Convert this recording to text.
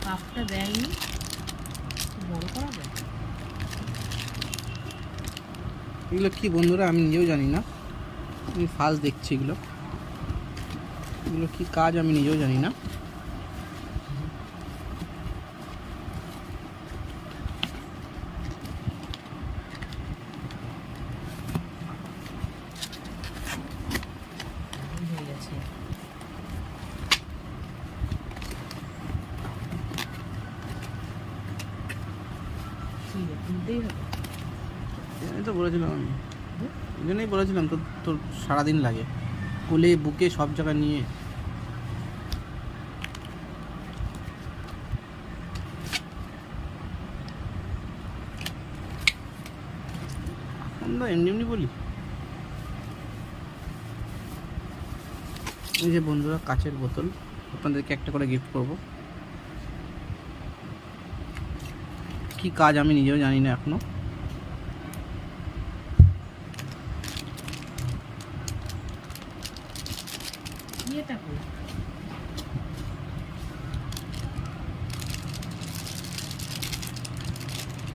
কাপটা দেয়নি, বড় করা যায়। এগুলো কি বন্ধুরা আমি নিজেও জানি না, আমি ফার্স্ট দেখছি এগুলো। এগুলো কি কাজ আমি নিজেও জানি না। হয়ে গেছে। ঠিক আছে, তুলতেই হবে। এই তো বলেছিলাম আমি, এই জন্যই বলেছিলাম তো তোর সারাদিন লাগে কোলে বুকে সব জায়গা নিয়ে। আমরা এমনি এমনি বলি। এই যে বন্ধুরা কাচের বোতল, আপনাদেরকে একটা করে গিফট করব। কি কাজ আমি নিজেও জানি না এখনো। এটা কই?